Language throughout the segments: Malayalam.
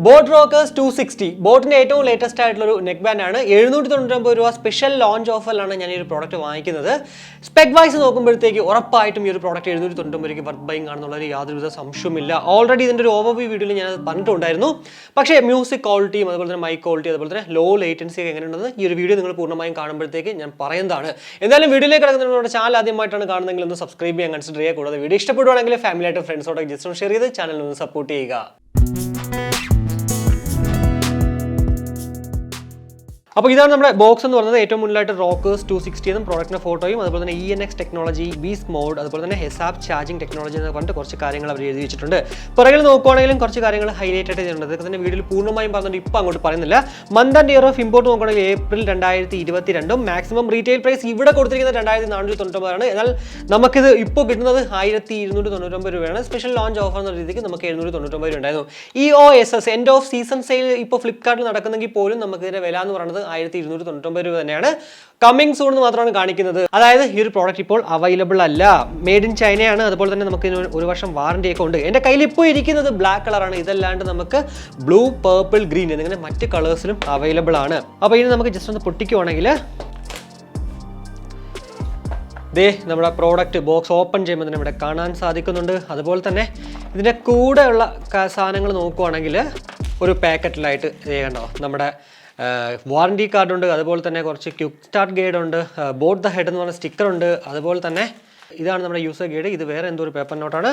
ബോട്ട് റോക്കേഴ്സ് 260 ബോട്ടിന്റെ ഏറ്റവും ലേറ്റസ്റ്റ് ആയിട്ടുള്ള ഒരു നെക്ക് ബാൻഡ് ആണ്. 799 രൂപ സ്പെഷ്യൽ ലോഞ്ച് ഓഫറിലാണ് ഞാൻ ഈ ഒരു പ്രോഡക്റ്റ് വാങ്ങിക്കുന്നത്. സ്പെക് വൈസ് നോക്കുമ്പോഴത്തേക്ക് ഉറപ്പായിട്ടും ഈ ഒരു പ്രോഡക്റ്റ് 799 രൂപയ്ക്ക് വർത്ത് ബൈങ് ആണെന്നുള്ളത് യാതൊരുവിധ സംശയമില്ല. ഓൾറെഡി ഇതിന്റെ ഒരു ഓവർവ്യൂ വീഡിയോയിൽ ഞാൻ പറഞ്ഞിട്ടുണ്ടായിരുന്നു. പക്ഷേ മ്യൂസിക് ക്വാളിറ്റിയും അതുപോലെ തന്നെ മൈക്ക് ക്വാളിറ്റി അതുപോലെ തന്നെ ലോ ലേറ്റൻസി ഒക്കെ എങ്ങനെയുണ്ടെന്ന് ഈ ഒരു വീഡിയോ നിങ്ങൾ പൂർണ്ണമായും കാണുമ്പോഴത്തേക്ക് ഞാൻ പറയുന്നതാണ്. എന്തായാലും വീഡിയോയിലേക്ക് കിടക്കുന്നവരുടെ ചാനൽ ആദ്യമായിട്ടാണ് കാണുന്നതെങ്കിൽ ഒന്ന് സബ്സ്ക്രൈബ് ചെയ്യാൻ കൺസിഡർ ചെയ്യുക. കൂടാതെ വീഡിയോ ഇഷ്ടപ്പെടുവാണെങ്കിൽ ഫാമിലി ആയിട്ട് ഫ്രണ്ട്സോടൊക്കെ ജസ്റ്റ് ഒന്ന് ഷെയർ ചെയ്ത് ചാനൽ ഒന്ന് സപ്പോർട്ട് ചെയ്യുക. അപ്പോൾ ഇതാണ് നമ്മുടെ ബോക്സ് എന്ന് പറയുന്നത്. ഏറ്റവും മുന്നിലായിട്ട് റോക്കേഴ്സ് 260 എന്നും പ്രോഡക്റ്റിന്റെ ഫോട്ടോയും അതുപോലെ തന്നെ ENX ടെക്നോളജി, ബീസ്റ്റ് മോഡ്, അതുപോലെ തന്നെ ഹെസാബ് ചാർജിങ് ടെക്നോളജി എന്ന് പറഞ്ഞിട്ട് കുറച്ച് കാര്യങ്ങൾ അവർ എഴുതി വെച്ചിട്ടുണ്ട്. പുറകിൽ നോക്കുവാണെങ്കിലും കുറച്ച് കാര്യങ്ങൾ ഹൈലൈറ്റ് ആയിട്ട് ചെയ്യുന്നുണ്ട്. ഇതൊക്കെ തന്നെ വീഡിയോയിൽ പൂർണ്ണമായും പറഞ്ഞിട്ട് ഇപ്പോൾ അങ്ങോട്ട് പറയുന്നില്ല. Month and year of import നോക്കുകയാണെങ്കിൽ ഏപ്രിൽ 2022. മാക്സിമം റീറ്റെയിൽ പ്രൈസ് ഇവിടെ കൊടുത്തിരിക്കുന്നത് 2499 എന്നാൽ നമുക്കിത് ഇപ്പോൾ കിട്ടുന്നത് 1299 രൂപയാണ്. സ്പെഷ്യൽ ലോഞ്ച് ഓഫർ എന്ന രീതിക്ക് നമുക്ക് 799 രൂപ ഉണ്ടായിരുന്നു. EOSS end off season sale ഇപ്പോൾ ഫ്ലിപ്കാർട്ടിൽ നടക്കുന്നെങ്കിൽ പോലും നമുക്ക് ഇതിന്റെ വില എന്ന് പറയുന്നത് 1299 രൂപ തന്നെയാണ്. കമ്മിങ് സൂൺ എന്ന് മാത്രമാണ് കാണിക്കുന്നത്. അതായത് ഈ ഒരു പ്രോഡക്റ്റ് ഇപ്പോൾ അവൈലബിൾ അല്ല. മെയ്ഡ് ഇൻ ചൈനയാണ്. അതുപോലെ തന്നെ നമുക്ക് ഇതിന് 1 വർഷം വാറന്റി ഒക്കെ ഉണ്ട്. എൻ്റെ കയ്യിൽ ഇപ്പോൾ ഇരിക്കുന്നത് ബ്ലാക്ക് കളറാണ്. ഇതല്ലാണ്ട് നമുക്ക് ബ്ലൂ, പേർപ്പിൾ, ഗ്രീൻ എന്നിങ്ങനെ മറ്റ് കളേഴ്സിലും അവൈലബിൾ ആണ്. അപ്പോൾ ഇനി നമുക്ക് ജസ്റ്റ് ഒന്ന് പൊട്ടിക്കുവാണെങ്കിൽ നമ്മുടെ പ്രോഡക്റ്റ് ബോക്സ് ഓപ്പൺ ചെയ്യുമ്പോൾ തന്നെ ഇവിടെ കാണാൻ സാധിക്കുന്നുണ്ട്. അതുപോലെ തന്നെ ഇതിൻ്റെ കൂടെയുള്ള സാധനങ്ങൾ നോക്കുവാണെങ്കിൽ ഒരു പാക്കറ്റിലായിട്ട് കണ്ടോ നമ്മുടെ വാറണ്ടി കാർഡ് ഉണ്ട്. അതുപോലെ തന്നെ കുറച്ച് ക്വിക്ക് സ്റ്റാർട്ട് ഗൈഡ് ഉണ്ട്. ബോട്ട് ദ ഹെഡ് എന്ന് പറഞ്ഞ സ്റ്റിക്കർ ഉണ്ട്. അതുപോലെ തന്നെ ഇതാണ് നമ്മുടെ യൂസർ ഗൈഡ്. ഇത് വേറെ എന്തോ ഒരു പേപ്പർ നോട്ടാണ്.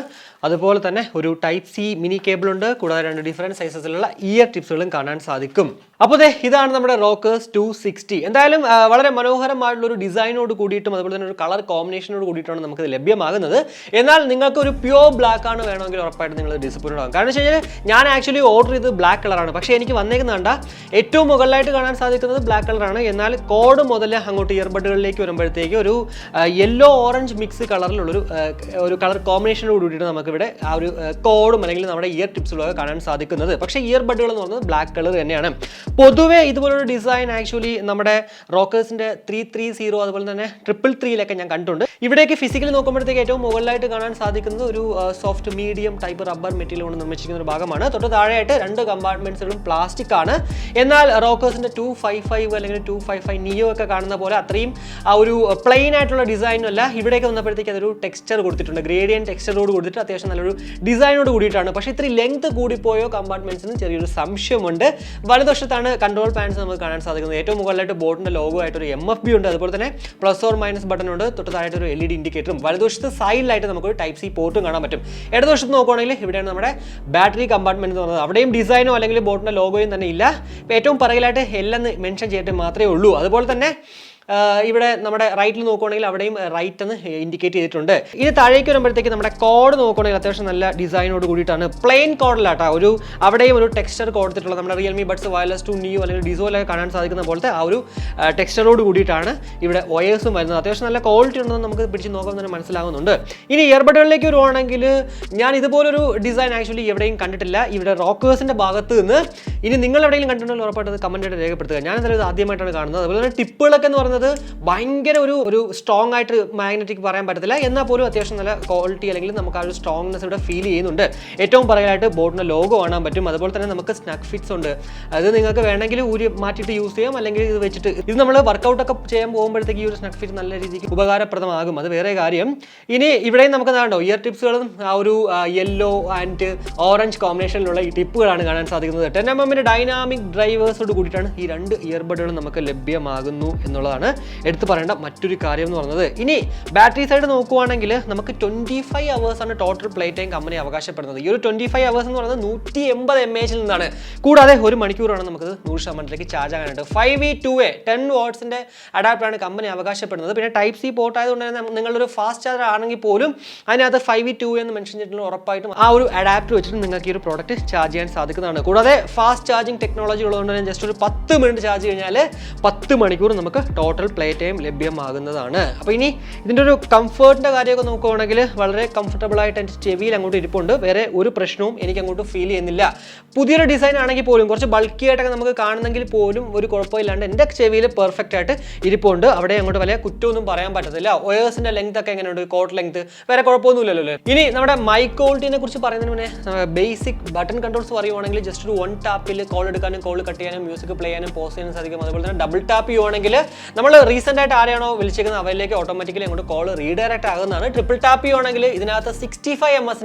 അതുപോലെ തന്നെ ഒരു ടൈപ്പ് സി മിനി കേബിൾ ഉണ്ട്. കൂടാതെ 2 ഡിഫറെൻറ്റ് സൈസസിലുള്ള ഇയർ ടിപ്സുകളും കാണാൻ സാധിക്കും. അപ്പോൾ ഇതാണ് നമ്മുടെ റോക്കേഴ്സ് 260. എന്തായാലും വളരെ മനോഹരമായിട്ടുള്ള ഒരു ഡിസൈനോട് കൂടിയിട്ടും അതുപോലെ തന്നെ ഒരു കളർ കോമ്പിനേഷനോട് കൂടിയിട്ടാണ് നമുക്കിത് ലഭ്യമാകുന്നത്. എന്നാൽ നിങ്ങൾക്ക് ഒരു പ്യോർ ബ്ലാക്ക് ആണ് വേണമെങ്കിൽ ഉറപ്പായിട്ട് നിങ്ങൾ ഡിസപ്പോയിൻറ്റഡ് ആകും. കാരണം വെച്ച് കഴിഞ്ഞാൽ ഞാൻ ആക്ച്വലി ഓർഡർ ചെയ്തത് ബ്ലാക്ക് കളറാണ്. പക്ഷേ എനിക്ക് വന്നേക്കുന്നുണ്ട ഏറ്റവും മുകളിലായിട്ട് കാണാൻ സാധിക്കുന്നത് ബ്ലാക്ക് കളറാണ്. എന്നാൽ കോഡ് മുതൽ അങ്ങോട്ട് ഇയർബഡുകളിലേക്ക് വരുമ്പോഴത്തേക്ക് ഒരു യെല്ലോ ഓറഞ്ച് മിക്സ് കളറിലുള്ളൊരു കളർ കോമ്പിനേഷനോട് കൂടിയിട്ട് നമുക്കിവിടെ ആ ഒരു കോഡും അല്ലെങ്കിൽ നമ്മുടെ ഇയർ ടിപ്സുകളൊക്കെ കാണാൻ സാധിക്കുന്നത്. പക്ഷേ ഇയർബഡുകൾ എന്ന് പറയുന്നത് ബ്ലാക്ക് കളർ തന്നെയാണ്. പൊതുവേ ഇതുപോലൊരു ഡിസൈൻ ആക്ച്വലി നമ്മുടെ റോക്കേഴ്സിന്റെ 330 അതുപോലെ തന്നെ 333 ഞാൻ കണ്ടിട്ടുണ്ട്. ഇവിടേക്ക് ഫിസിക്കലി നോക്കുമ്പോഴത്തേക്ക് ഏറ്റവും മുകളിലായിട്ട് കാണാൻ സാധിക്കുന്നത് ഒരു soft medium type rubber material കൊണ്ട് നിർമ്മിച്ചിരിക്കുന്ന ഒരു ഭാഗമാണ്. തൊട്ട് താഴെയായിട്ട് 2 കമ്പാർട്ട്മെന്റ്സുകളും പ്ലാസ്റ്റിക് ആണ്. എന്നാൽ റോക്കേഴ്സിന്റെ 255 അല്ലെങ്കിൽ 255 നിയോ ഒക്കെ കാണുന്ന പോലെ അത്രയും ആ ഒരു പ്ലെയിൻ ആയിട്ടുള്ള ഡിസൈനും അല്ല. ഇവിടേക്ക് വന്നപ്പോഴത്തേക്ക് അതൊരു ടെക്സ്ചർ കൊടുത്തിട്ടുണ്ട്. ഗ്രേഡിയൻ ടെക്സ്ചറോട് കൊടുത്തിട്ട് അത്യാവശ്യം നല്ലൊരു ഡിസൈനോട് കൂടിയിട്ടാണ്. പക്ഷേ ഇത്രയും ലെങ്ത് കൂടിപ്പോയോ കമ്പാർട്ട്മെന്റ്സിന് ചെറിയൊരു സംശയമുണ്ട്. വലതുവശത്താണ് കൺട്രോൾ പാൻസ് നമുക്ക് കാണാൻ സാധിക്കുന്നത്. ഏറ്റവും മുകളിലായിട്ട് ബോട്ടിന്റെ ലോഗോ ആയിട്ട് ഒരു MFB ഉണ്ട്. അതുപോലെ തന്നെ പ്ലസ് ഓർ മൈനസ് ബട്ടൺ ഉണ്ട്. തൊട്ട് താഴായിട്ട് ഒരു LED ഇൻഡിക്കേറ്ററും വലതുവശത്ത് സൈഡിലായിട്ട് നമുക്കൊരു ടൈപ്പ് സി പോർട്ടും കാണാൻ പറ്റും. ഇടതുവശത്ത് നോക്കുകയാണെങ്കിൽ ഇവിടെയാണ് നമ്മുടെ ബാറ്ററി കമ്പാർട്ട്മെന്റ് എന്ന് പറയുന്നത്. അവിടെയും ഡിസൈനോ അല്ലെങ്കിൽ ബോട്ടിന്റെ ലോഗോയും തന്നെ ഇല്ല. ഏറ്റവും പറയിലായിട്ട് എല്ലാം മെൻഷൻ ചെയ്തിട്ട് മാത്രമേ ഉള്ളൂ. അതുപോലെ തന്നെ ഇവിടെ നമ്മുടെ റൈറ്റിൽ നോക്കുകയാണെങ്കിൽ അവിടെയും റൈറ്റ് എന്ന് ഇൻഡിക്കേറ്റ് ചെയ്തിട്ടുണ്ട്. ഇനി താഴേക്ക് വരുമ്പോഴത്തേക്ക് നമ്മുടെ കോഡ് നോക്കുകയാണെങ്കിൽ അത്യാവശ്യം നല്ല ഡിസൈനോട് കൂടിയിട്ടാണ്. പ്ലെയിൻ കോഡിലാട്ടോ ഒരു അവിടെയും ഒരു ടെക്സ്ചർ കൊടുത്തിട്ടുള്ള നമ്മുടെ റിയൽമി ബഡ്സ് വയർലെസ് 2 നിയോ അല്ലെങ്കിൽ ഡിസോയിലൊക്കെ കാണാൻ സാധിക്കുന്ന പോലത്തെ ആ ഒരു ടെക്സ്ചറോട് കൂടിയിട്ടാണ് ഇവിടെ വയേഴ്സും വരുന്നത്. അത്യാവശ്യം നല്ല ക്വാളിറ്റി ഉണ്ടെന്ന് നമുക്ക് പിടിച്ച് നോക്കുമ്പോൾ തന്നെ മനസ്സിലാകുന്നുണ്ട്. ഇനി ഇയർബഡുകളിലേക്ക് വരുവാണെങ്കിൽ ഞാൻ ഇതുപോലൊരു ഡിസൈൻ ആക്ച്വലി എവിടെയും കണ്ടിട്ടില്ല. ഇവിടെ റോക്കേഴ്സിന്റെ ഭാഗത്ത് നിന്ന് ഇനി നിങ്ങൾ എവിടെയെങ്കിലും കണ്ടിട്ടുണ്ടെങ്കിൽ ഉറപ്പായിട്ട് കമന്റായിട്ട് രേഖപ്പെടുത്തുക. ഞാൻ എന്തായാലും ഇത് ആദ്യമായിട്ടാണ് കാണുന്നത്. അതുപോലെ തന്നെ ടിപ്പുകളൊക്കെ എന്ന് പറയുന്നത് ഭയങ്കര ഒരു സ്ട്രോങ് ആയിട്ട് മാഗ്നറ്റിക് പറയാൻ പറ്റത്തില്ല. എന്നാൽ പോലും അത്യാവശ്യം നല്ല ക്വാളിറ്റി അല്ലെങ്കിൽ നമുക്ക് ആ ഒരു സ്ട്രോങ്നെസ് ഇവിടെ ഫീൽ ചെയ്യുന്നുണ്ട്. ഏറ്റവും പറയാനായിട്ട് ബോട്ടിന്റെ ലോഗോ കാണാൻ പറ്റും. അതുപോലെ തന്നെ നമുക്ക് സ്നഗ് ഫിറ്റ്സ് ഉണ്ട്. അത് നിങ്ങൾക്ക് വേണമെങ്കിൽ ഊരി മാറ്റിയിട്ട് യൂസ് ചെയ്യാം, അല്ലെങ്കിൽ ഇത് വെച്ചിട്ട് ഇത് നമ്മൾ വർക്കൗട്ട് ഒക്കെ ചെയ്യാൻ പോകുമ്പോഴത്തേക്ക് ഈ ഒരു സ്നഗ് ഫിറ്റ് നല്ല രീതിക്ക് ഉപകാരപ്രദമാകും. അത് വേറെ കാര്യം. ഇനി ഇവിടെയും നമുക്ക് കാണോ ഇയർ ടിപ്സുകളും ആ ഒരു യെല്ലോ ആൻഡ് ഓറഞ്ച് കോമ്പിനേഷനിലുള്ള ഈ ടിപ്പുകളാണ് കാണാൻ സാധിക്കുന്നത്. 10mm ഡൈനാമിക് ഡ്രൈവേഴ്സോട് കൂടിയിട്ടാണ് ഈ 2 ഇയർബഡുകളും നമുക്ക് ലഭ്യമാകുന്നു എന്നുള്ളതാണ് എടുത്തു പറയേണ്ട മറ്റൊരു കാര്യം എന്ന് പറയുന്നത്. ഇനി ബാറ്ററി സൈഡ് നോക്കുവാണെങ്കിൽ നമുക്ക് 25 hours ആണ് ടോട്ടൽ Playtime കമ്പനി അവകാശപ്പെടുന്നത്. ഈ ഒരു 25 hours എന്ന് പറയുന്നത് 180 mAh നിന്നാണ്. കൂടാതെ 1 മണിക്കൂറാണ് നമുക്ക് 100% ചാർജ് ആകാനായിട്ട്. 5V2A 10 വാട്ട്സിന്റെ അഡാപ്റ്ററാണ് കമ്പനി അവകാശപ്പെടുന്നത്. പിന്നെ ടൈപ്പ് സി പോർട്ട് ആയതുകൊണ്ട് തന്നെ നിങ്ങളൊരു ഫാസ്റ്റ് ചാർജർ ആണെങ്കിൽ പോലും അതിനകത്ത് 5V2A എന്ന് മെൻഷൻ ചെയ്തിട്ടുള്ള ഉറപ്പായിട്ടും ആ ഒരു അഡാപ്റ്റർ വെച്ചിട്ട് നിങ്ങൾക്ക് ഈ ഒരു പ്രോഡക്റ്റ് ചാർജ് ചെയ്യാൻ സാധിക്കുന്നതാണ്. കൂടാതെ ഫാസ്റ്റ് ഫാസ്റ്റ് ചാർജിങ് ടെക്നോളജി ഉള്ളതുകൊണ്ട് തന്നെ ജസ്റ്റ് ഒരു 10 മിനിറ്റ് ചാർജ് കഴിഞ്ഞാൽ 10 മണിക്കൂർ നമുക്ക് ടോട്ടൽ പ്ലേ ടൈം ലഭ്യമാകുന്നതാണ്. അപ്പോൾ ഇനി ഇതിൻ്റെ ഒരു കംഫർട്ടിൻ്റെ കാര്യമൊക്കെ നോക്കുകയാണെങ്കിൽ വളരെ കംഫർട്ടബിൾ ആയിട്ട് എൻ്റെ ചെവിയിൽ അങ്ങോട്ട് ഇരിപ്പുണ്ട്. വേറെ ഒരു പ്രശ്നവും എനിക്ക് അങ്ങോട്ട് ഫീൽ ചെയ്യുന്നില്ല. പുതിയൊരു ഡിസൈൻ ആണെങ്കിൽ പോലും കുറച്ച് ബൾക്കി ആയിട്ടൊക്കെ നമുക്ക് കാണുന്നെങ്കിൽ പോലും ഒരു കുഴപ്പമില്ലാണ്ട് എൻ്റെ ചെവിയിൽ പെർഫെക്റ്റ് ആയിട്ട് ഇരിപ്പുണ്ട്. അവിടെ അങ്ങോട്ട് വലിയ കുറ്റമൊന്നും പറയാൻ പറ്റത്തില്ല. ഒയേഴ്സിൻ്റെ ലെങ്ത് ഒക്കെ എങ്ങനെയുണ്ട്, കോട്ട് ലെങ്ത്, വേറെ കുഴപ്പമൊന്നുമില്ലല്ലോ. ഇനി നമ്മുടെ മൈക്ക് ക്വാളിറ്റിനെ കുറിച്ച് പറയുന്നതിന് മുന്നേ ബേസിക് ബട്ടൺ കൺട്രോൾസ് പറയുവാണെങ്കിൽ ജസ്റ്റ് ഒരു 1 ടാപ്പിൽ കോൾ എടുക്കാനും കോൾ കട്ട് ചെയ്യാനും മ്യൂസിക് പ്ലേ ചെയ്യാനും പോസ് ചെയ്യാനും സാധിക്കും. അതുപോലെ തന്നെ ഡബിൾ ടാപ്പ് ചെയ്യുവാണെങ്കിൽ നമ്മൾ റീസെൻ്റ് ആയിട്ട് ആരെയാണോ വിളിച്ചേക്കുന്നത് അവരിലേക്ക് ഓട്ടോമാറ്റിക്കലി അങ്ങോട്ട് കോൾ റീഡയറക്റ്റ് ആകുന്നതാണ്. ട്രിപ്പിൾ ടാപ്പ് ചെയ്യുവാണെങ്കിൽ ഇതിനകത്ത് 65 ms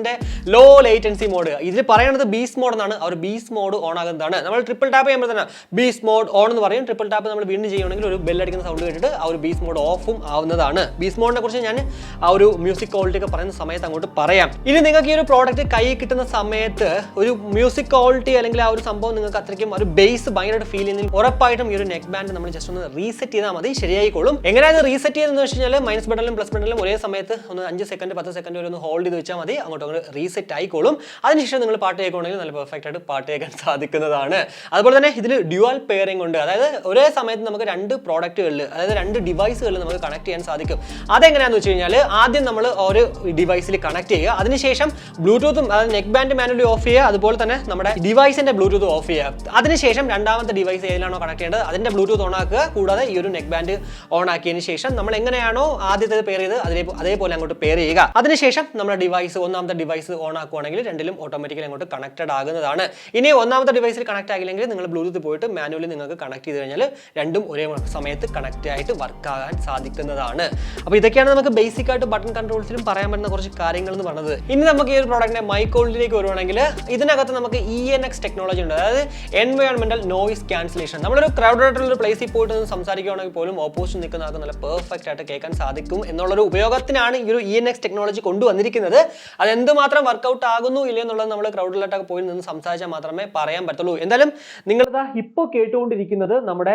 ലോ ലേറ്റൻസി മോഡ്, ഇതിൽ പറയുന്നത് ബീസ്റ്റ് മോഡ് എന്നാണ്. ആ ഒരു ബീസ്റ്റ് മോഡ് ഓൺ ആകുന്നതാണ്. നമ്മൾ ട്രിപ്പിൾ ടാപ്പ് ചെയ്യുമ്പോൾ തന്നെ ബീസ്റ്റ് മോഡ് ഓൺ എന്ന് പറയും. ട്രിപ്പിൾ ടാപ്പ് നമ്മൾ വീണ്ടും ചെയ്യുവാണെങ്കിൽ ഒരു ബെല്ലടിക്കുന്ന സൗണ്ട് കേട്ടിട്ട് ആ ഒരു ബീസ്റ്റ് മോഡ് ഓഫും ആവുന്നതാണ്. ബീസ്റ്റ് മോഡിനെ കുറിച്ച് ഞാൻ ആ ഒരു മ്യൂസിക് ക്വാളിറ്റി ഒക്കെ പറയുന്ന സമയത്ത് അങ്ങോട്ട് പറയാം. ഇനി നിങ്ങൾക്ക് ഈ ഒരു പ്രോഡക്റ്റ് കൈ കിട്ടുന്ന സമയത്ത് ഒരു മ്യൂസിക് ക്വാളിറ്റി അല്ലെങ്കിൽ ആ ഒരു സംഭവം നിങ്ങൾക്ക് അത്രയ്ക്കും ഒരു ബേസ് ഭയങ്കരമായിട്ട് ഫീൽ ചെയ്യുന്നെങ്കിൽ ഉറപ്പായിട്ടും ഈ ഒരു നെക്ക് ബാൻഡ് നമ്മൾ ജസ്റ്റ് ഒന്ന് റീസെറ്റ് ചെയ്താൽ മതി, ശരിയായിക്കോളും. എങ്ങനെയാണ് റീസെറ്റ് ചെയ്യുന്നത് വെച്ച് കഴിഞ്ഞാൽ മൈനസ് ബട്ടണിലും പ്ലസ് ബട്ടണിലും ഒരേ സമയത്ത് ഒന്ന് 5 സെക്കൻഡ് 10 സെക്കൻഡ് വരെ ഒന്ന് ഹോൾഡ് ചെയ്ത് വെച്ചാൽ മതി, അങ്ങോട്ട് റീസെറ്റ് ആയിക്കോളും. അതിനുശേഷം നിങ്ങൾ പാട്ട് കേൾക്കുകയാണെങ്കിൽ നല്ല പെർഫെക്റ്റ് ആയിട്ട് പാട്ട് കേൾക്കാൻ സാധിക്കുന്നതാണ്. അതുപോലെ തന്നെ ഇതിൽ ഡ്യുവൽ പെയറിംഗ് ഉണ്ട്. അതായത് ഒരേ സമയത്ത് നമുക്ക് 2 പ്രോഡക്റ്റുകളിൽ, അതായത് 2 ഡിവൈസുകളിൽ നമുക്ക് കണക്ട് ചെയ്യാൻ സാധിക്കും. അതെങ്ങനെയാണെന്ന് വെച്ച് കഴിഞ്ഞാൽ ആദ്യം നമ്മൾ ഒരു ഡിവൈസിൽ കണക്ട് ചെയ്യുക, അതിനുശേഷം ബ്ലൂടൂത്തും അതായത് നെക്ക് ബാൻഡ് മാനുവലി ഓഫ് ചെയ്യുക, അതുപോലെ തന്നെ നമ്മുടെ ഡിവൈസിന്റെ ബ്ലൂടൂത്ത് ഓഫ് ചെയ്യുക. അതിനുശേഷം രണ്ടാമത്തെ ഡിവൈസ് ഏതിലാണോ കണക്ട് ചെയ്യേണ്ടത് അതിന്റെ ബ്ലൂടൂത്ത് ഓൺ ആക്കുക. കൂടാതെ ഈ ഒരു നെക്ക് ബാൻഡ് ഓൺ ആക്കിയതിന് ശേഷം നമ്മൾ എങ്ങനെയാണോ ആദ്യത്തെ പെയർ ചെയ്ത് അതേപോലെ അങ്ങോട്ട് പെയർ ചെയ്യുക. അതിനുശേഷം നമ്മുടെ ഡിവൈസ് ഒന്നാമത്തെ ഡിവൈസ് ഓൺ ആക്കുകയാണെങ്കിൽ രണ്ടിലും ഓട്ടോമാറ്റിക്കലി അങ്ങോട്ട് കണക്റ്റഡ് ആകുന്നതാണ്. ഇനി ഒന്നാമത്തെ ഡിവൈസിൽ കണക്ട് ആകില്ലെങ്കിൽ നിങ്ങൾ ബ്ലൂടൂത്ത് പോയിട്ട് മാനുവലി നിങ്ങൾക്ക് കണക്ട് ചെയ്ത് കഴിഞ്ഞാൽ രണ്ടും ഒരേ സമയത്ത് കണക്ട് ആയിട്ട് വർക്ക് ആകാൻ സാധിക്കുന്നതാണ്. അപ്പോൾ ഇതൊക്കെയാണ് നമുക്ക് ബേസിക് ആയിട്ട് ബട്ടൺ കൺട്രോൾസിലും പറയാൻ പറ്റുന്ന കുറച്ച് കാര്യങ്ങൾ എന്ന് പറഞ്ഞത്. ഇനി നമുക്ക് ഈ ഒരു പ്രോഡക്റ്റിന്റെ മൈക്ക് ക്വാളിറ്റിയിലേക്ക് വരുവാണെങ്കിൽ ഇതിനകത്ത് നമുക്ക് ENX ടെക്നോളജി ഉണ്ട്. അതായത് എൻവയോൺമെന്റൽ നോയിസ് ക്യാൻസലേഷൻ. നമ്മളൊരു ക്രൗഡഡ് ആയിട്ടുള്ള പ്ലേസിൽ പോയിട്ട് സംസാരിക്കുകയാണെങ്കിൽ പോലും ഓപ്പോസിറ്റ് നിൽക്കുന്ന ആൾക്ക് നല്ല പെർഫെക്റ്റ് ആയിട്ട് കേൾക്കാൻ സാധിക്കും എന്നുള്ളൊരു ഉപയോഗത്തിനാണ് ഈ ഒരു ENX ടെക്നോളജി കൊണ്ടുവന്നിരിക്കുന്നത്. അത് എന്തുമാത്രം വർക്കൗട്ട് ആകുന്നു ഇല്ല എന്നുള്ളത് നമ്മൾ ക്രൗഡിലോട്ടൊക്കെ പോയി നിന്ന് സംസാരിച്ചാൽ മാത്രമേ പറയാൻ പറ്റുള്ളൂ. എന്തായാലും നിങ്ങളിതാ ഇപ്പോൾ കേട്ടുകൊണ്ടിരിക്കുന്നത് നമ്മുടെ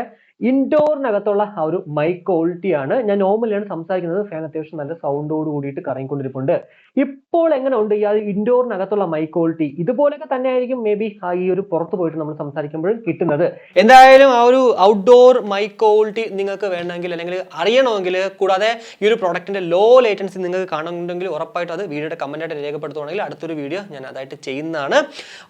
ഇൻഡോറിനകത്തുള്ള ആ ഒരു മൈക്ക് ക്വാളിറ്റിയാണ്. ഞാൻ നോർമലിയാണ് സംസാരിക്കുന്നത്. ഫാൻ അത്യാവശ്യം നല്ല സൗണ്ടോട് കൂടിയിട്ട് കറങ്ങിക്കൊണ്ടിരിപ്പുണ്ട്. ഇപ്പോൾ എങ്ങനെ ഉണ്ട് ഈ ഇൻഡോറിനകത്തുള്ള മൈക്ക് ക്വാളിറ്റി? ഇതുപോലെയൊക്കെ തന്നെ ആയിരിക്കും മേ ബി ഈ ഒരു പുറത്ത് പോയിട്ട് നമ്മൾ സംസാരിക്കുമ്പോഴും കിട്ടുന്നത്. എന്തായാലും ആ ഒരു ഔട്ട്ഡോർ മൈക്ക് ക്വാളിറ്റി നിങ്ങൾക്ക് വേണമെങ്കിൽ അല്ലെങ്കിൽ അറിയണമെങ്കിൽ, കൂടാതെ ഈ ഒരു പ്രോഡക്റ്റിന്റെ ലോ ലേറ്റൻസി നിങ്ങൾക്ക് കാണുന്നുണ്ടെങ്കിൽ ഉറപ്പായിട്ടും അത് വീഡിയോയുടെ കമന്റായിട്ട് രേഖപ്പെടുത്തുകയാണെങ്കിൽ അടുത്തൊരു വീഡിയോ ഞാൻ അതായിട്ട് ചെയ്യുന്നതാണ്.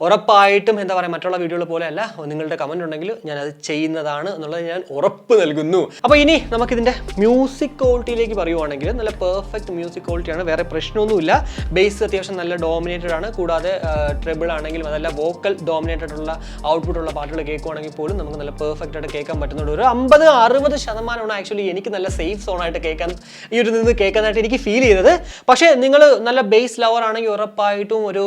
ഉറപ്പായിട്ടും എന്താ പറയുക, മറ്റുള്ള വീഡിയോകൾ പോലെയല്ല, നിങ്ങളുടെ കമന്റ് ഉണ്ടെങ്കിൽ ഞാൻ അത് ചെയ്യുന്നതാണ് എന്നുള്ളത് ഞാൻ ഉറപ്പ് നൽകുന്നു. അപ്പോൾ ഇനി നമുക്കിതിന്റെ മ്യൂസിക് ക്വാളിറ്റിയിലേക്ക് പറയുവാണെങ്കിൽ നല്ല പെർഫെക്റ്റ് മ്യൂസിക് ക്വാളിറ്റിയാണ്, വേറെ പ്രശ്നമൊന്നുമില്ല. ബേസ് അത്യാവശ്യം നല്ല ഡോമിനേറ്റഡ് ആണ്. കൂടാതെ ട്രിബിൾ ആണെങ്കിലും അതല്ല വോക്കൽ ഡോമിനേറ്റഡ് ഉള്ള ഔട്ട്പുട്ട് ഉള്ള പാട്ടുകൾ കേൾക്കുവാണെങ്കിൽ പോലും നമുക്ക് നല്ല പെർഫെക്റ്റ് ആയിട്ട് കേൾക്കാൻ പറ്റുന്നുണ്ട്. ഒരു 50-60% ആക്ച്വലി എനിക്ക് നല്ല സേഫ് സോൺ ആയിട്ട് കേൾക്കാൻ ഈ ഒരു നിന്ന് കേൾക്കാനായിട്ട് എനിക്ക് ഫീൽ ചെയ്തത്. പക്ഷേ നിങ്ങൾ നല്ല ബേസ് ലവർ ആണെങ്കിൽ ഉറപ്പായിട്ടും ഒരു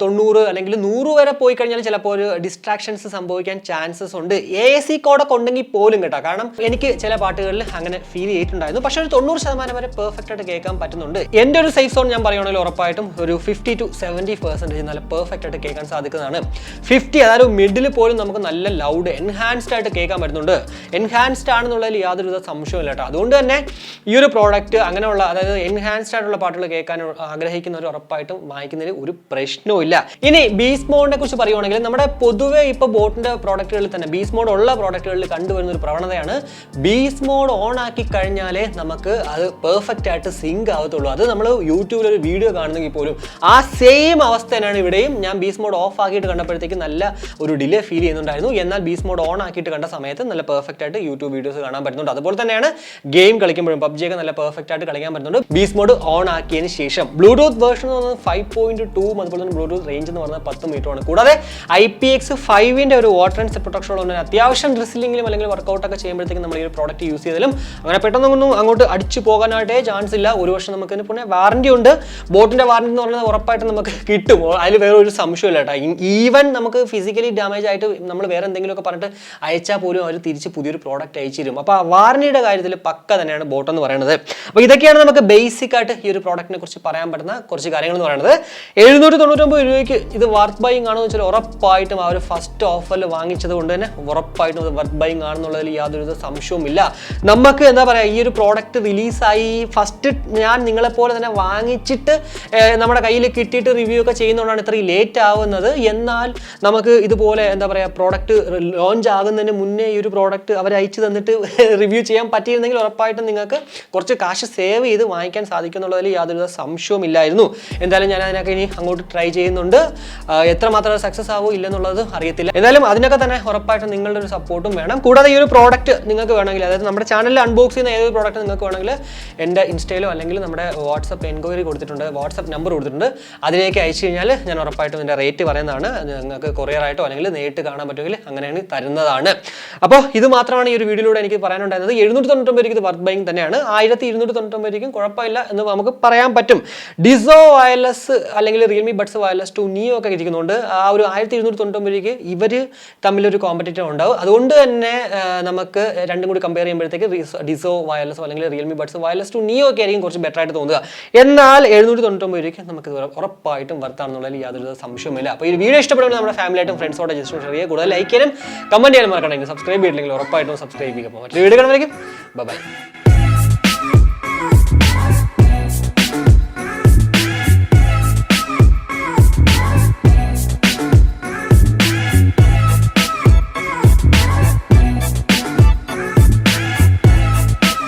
90 അല്ലെങ്കിൽ 100 വരെ പോയി കഴിഞ്ഞാൽ ചിലപ്പോൾ ഒരു ഡിസ്ട്രാക്ഷൻസ് സംഭവിക്കാൻ ചാൻസസ് ഉണ്ട്. AC കോഡൊക്കെ ഉണ്ടെങ്കിൽ പോലും കേട്ടോ. കാരണം എനിക്ക് ചില പാട്ടുകളിൽ അങ്ങനെ ഫീൽ ചെയ്തിട്ടുണ്ടായിരുന്നു. പക്ഷേ ഒരു 90% വരെ പെർഫെക്റ്റ് ആയിട്ട് കേൾക്കാൻ പറ്റുന്നുണ്ട്. എൻ്റെ ഒരു സേഫ് സോൺ ഞാൻ പറയുകയാണെങ്കിൽ ഉറപ്പായിട്ടും ഒരു 50 to 70% നല്ല പെർഫെക്റ്റ് ആയിട്ട് കേൾക്കാൻ സാധിക്കുന്നതാണ്. 50 അതായത് മിഡിൽ പോലും നമുക്ക് നല്ല ലൗഡ് എൻഹാൻസ്ഡ് ആയിട്ട് കേൾക്കാൻ പറ്റുന്നുണ്ട്. എൻഹാൻസ്ഡ് ആണെന്നുള്ളതിൽ യാതൊരു സംശയമില്ല കേട്ടോ. അതുകൊണ്ട് തന്നെ ഈ ഒരു പ്രോഡക്റ്റ് അങ്ങനെയുള്ള അതായത് എൻഹാൻസ്ഡ് ആയിട്ടുള്ള പാട്ടുകൾ കേൾക്കാൻ ആഗ്രഹിക്കുന്നവർ ഉറപ്പായിട്ടും വാങ്ങിക്കുന്നതിൽ ഒരു പ്രശ്നവും ഇല്ല. ഇനി ബീസ്റ്റ് മോഡിനെ കുറിച്ച് പറയുവാണെങ്കിൽ നമ്മുടെ പൊതുവെ ഇപ്പോൾ ബോട്ടിന്റെ പ്രോഡക്റ്റുകളിൽ തന്നെ ബീസ്റ്റ് മോഡ് ഉള്ള പ്രോഡക്റ്റുകളിൽ കണ്ടുവരുന്ന ഒരു പ്രവണതയാണ് ബീസ്റ്റ് മോഡ് ഓൺ ആക്കി കഴിഞ്ഞാലേ നമുക്ക് അത് പെർഫെക്റ്റ് ആയിട്ട് സിങ്ക് ആവത്തുള്ളൂ. അത് നമ്മൾ യൂട്യൂബിൽ ഒരു വീഡിയോ കാണുന്നെങ്കിൽ പോലും ആ സെയിം അവസ്ഥ തന്നെയാണ് ഇവിടെയും. ഞാൻ ബീസ്റ്റ് മോഡ് ഓഫ് ആക്കിയിട്ട് കണ്ടപ്പോഴത്തേക്ക് നല്ല ഒരു ഡിലേ ഫീൽ ചെയ്യുന്നുണ്ടായിരുന്നു. എന്നാൽ ബീസ്റ്റ് മോഡ് ഓൺ ആക്കിയിട്ട് കണ്ട സമയത്ത് നല്ല പെർഫെക്റ്റ് ആയിട്ട് യൂട്യൂബ് വീഡിയോസ് കാണാൻ പറ്റുന്നുണ്ട്. അതുപോലെ തന്നെയാണ് ഗെയിം കളിക്കുമ്പോഴും PUBG ഒക്കെ നല്ല പെർഫെക്റ്റ് ആയിട്ട് കളിക്കാൻ പറ്റുന്നുണ്ട് ബീസ്റ്റ് മോഡ് ഓൺ ആക്കിയതിന് ശേഷം. ബ്ലൂടൂത്ത് വേർഷൻ എന്ന് പറയുന്നത് 5.2, അതുപോലെ തന്നെ ബ്ലൂടൂത്ത് റേഞ്ച് എന്ന് പറയുന്നത് 10 മീറ്ററാണ്. കൂടാതെ IPX5 ഒരു വാട്ടർ ആൻഡ് പ്രൊട്ടക്ഷൻ ഉള്ള അത്യാവശ്യം ഡ്രിസിലിംഗിലും അല്ലെങ്കിൽ വർക്കൗട്ട് ഒക്കെ ചെയ്യുമ്പോഴത്തേക്കും നമ്മൾ ഈ ഒരു പ്രോഡക്റ്റ് യൂസ് ചെയ്താലും അങ്ങനെ പെട്ടെന്നൊന്നും അങ്ങോട്ട് അടിച്ചു പോകാനായിട്ടേ ചാൻസ് ഇല്ല. 1 വർഷം നമുക്ക് പിന്നെ വാറന്റി ഉണ്ട്. ബോട്ടിന്റെ വാറന്റി എന്ന് പറയുന്നത് ഉറപ്പായിട്ടും നമുക്ക് കിട്ടും. അതിൽ വേറെ ഒരു സംശയമില്ല കേട്ടോ. ഈവൻ നമുക്ക് ഫിസിക്കലി ഡാമേജ് ആയിട്ട് നമ്മൾ വേറെ എന്തെങ്കിലുമൊക്കെ പറഞ്ഞിട്ട് അയച്ചാൽ പോലും അവർ തിരിച്ച് പുതിയൊരു പ്രോഡക്റ്റ് അയച്ചു തരും. അപ്പോൾ ആ വാറന്റിയുടെ കാര്യത്തിൽ പക്ക തന്നെയാണ് ബോട്ട് എന്ന് പറയുന്നത്. അപ്പോൾ ഇതൊക്കെയാണ് നമുക്ക് ബേസിക് ആയിട്ട് ഈ ഒരു പ്രോഡക്റ്റിനെ കുറിച്ച് പറയാൻ പറ്റുന്ന കുറച്ച് കാര്യങ്ങൾ എന്ന് പറയുന്നത്. 799 രൂപയ്ക്ക് ഇത് വർത്ത് ബൈങ് ആണെന്ന് വെച്ചാൽ ഉറപ്പായിട്ടും ആ ഒരു ഫസ്റ്റ് ഓഫറിൽ വാങ്ങിച്ചത് കൊണ്ട് തന്നെ ഉറപ്പായിട്ടും അത് വർത്ത് ബൈങ് ആണെന്നുള്ളതിൽ യാതൊരു സംശയവുമില്ല. നമുക്ക് എന്താ പറയുക, ഈ ഒരു പ്രോഡക്റ്റ് റിലീസായി ഫസ്റ്റ് ഞാൻ നിങ്ങളെപ്പോലെ തന്നെ വാങ്ങിച്ചിട്ട് നമ്മുടെ കയ്യിൽ കിട്ടിയിട്ട് റിവ്യൂ ഒക്കെ ചെയ്യുന്നതുകൊണ്ടാണ് ഇത്രയും ലേറ്റ് ആവുന്നത്. എന്നാൽ നമുക്ക് ഇതുപോലെ എന്താ പറയുക, പ്രോഡക്റ്റ് ലോഞ്ച് ആകുന്നതിന് മുന്നേ ഈ ഒരു പ്രോഡക്റ്റ് അവർ അയച്ചു തന്നിട്ട് റിവ്യൂ ചെയ്യാൻ പറ്റിയിരുന്നെങ്കിൽ ഉറപ്പായിട്ടും നിങ്ങൾക്ക് കുറച്ച് കാശ് സേവ് ചെയ്ത് വാങ്ങിക്കാൻ സാധിക്കും എന്നുള്ളതിൽ യാതൊരു സംശയവുമില്ലായിരുന്നു. എന്തായാലും ഞാൻ അതിനൊക്കെ ഇനി അങ്ങോട്ട് ട്രൈ ചെയ്യുന്നുണ്ട്. എത്രമാത്രം സക്സസ് ആവോ ഇല്ലെന്നുള്ളത് അറിയത്തില്ല. എന്തായാലും അതിനൊക്കെ തന്നെ ഉറപ്പായിട്ടും നിങ്ങളുടെ ഒരു സപ്പോർട്ടും വേണം. കൂടാതെ ഈ ഒരു പ്രോഡക്റ്റ് നിങ്ങൾക്ക് വേണമെങ്കിൽ, അതായത് നമ്മുടെ ചാനലിൽ അൺബോക്സ് ചെയ്യുന്ന ഏതൊരു പ്രോഡക്റ്റ് നിങ്ങൾക്ക് വേണമെങ്കിൽ എൻ്റെ ഇൻസ്റ്റയിലോ അല്ലെങ്കിൽ നമ്മുടെ വാട്സപ്പ് എൻക്വയറി കൊടുത്തിട്ടുണ്ട്, വാട്സപ്പ് നമ്പർ കൊടുത്തിട്ടുണ്ട്, അതിലേക്ക് അയച്ചു കഴിഞ്ഞാൽ ഞാൻ ഉറപ്പായിട്ടും ഇതിൻ്റെ റേറ്റ് പറയുന്നതാണ്. നിങ്ങൾക്ക് കൊറിയറായിട്ടോ അല്ലെങ്കിൽ നേരിട്ട് കാണാൻ പറ്റുമെങ്കിൽ അങ്ങനെയാണ് തരുന്നതാണ്. അപ്പോൾ ഇത് മാത്രമാണ് ഈ ഒരു വീഡിയോയിലൂടെ എനിക്ക് പറയാനുണ്ടായിരുന്നത്. 799 രൂപയ്ക്ക് ഇത് വർത്ത് ബൈങ് തന്നെയാണ്. 1299 രൂപയ്ക്കും കുഴപ്പമില്ല എന്ന് നമുക്ക് പറയാൻ പറ്റും. ഡിസോ വയർലെസ് അല്ലെങ്കിൽ റിയൽമി ബഡ്സ് വയർലെസ് 2 നിയോ ഒക്കെ ഇരിക്കുന്നുണ്ട്. ആ ഒരു 1299 രൂപയ്ക്ക് ഇവർ തമ്മിലൊരു കോമ്പറ്റീറ്റർ ഉണ്ടാവും. അതുകൊണ്ട് തന്നെ നമുക്ക് രണ്ടും കൂടി കമ്പയർ ചെയ്യുമ്പോഴത്തേക്ക് ഡിസോ വയർലെസ് അല്ലെങ്കിൽ റിയൽമി ബഡ്സ് വയർലെസ് 2 നിയോ ഒക്കെ ആയിരിക്കും കുറച്ച് ബെറ്റർ ആയിട്ട് തോന്നുക. എന്നാൽ 799 രൂപയ്ക്ക് നമുക്ക് ഉറപ്പായിട്ടും വർത്താണെന്നുള്ളതിൽ യാതൊരു സംശയവുമില്ല. അപ്പോൾ ഈ വീഡിയോ ഇഷ്ടപ്പെടുമ്പോൾ നമ്മുടെ ഫാമിലിയായിട്ടും ഫ്രണ്ട്സോടെ ജസ്റ്റ് ഷെയർ ചെയ്യുക. കൂടുതൽ ലൈക്ക് ചെയ്യാനും കമന്റ് ചെയ്യാനും മറക്കണമെങ്കിൽ സബ്സ്ക്രൈബ് ചെയ്തില്ലെങ്കിൽ ഉറപ്പായിട്ടും സബ്സ്ക്രൈബ് ചെയ്യുക. മറ്റൊരു വീഡിയോ കാണുന്നതായിരിക്കും. ബൈ.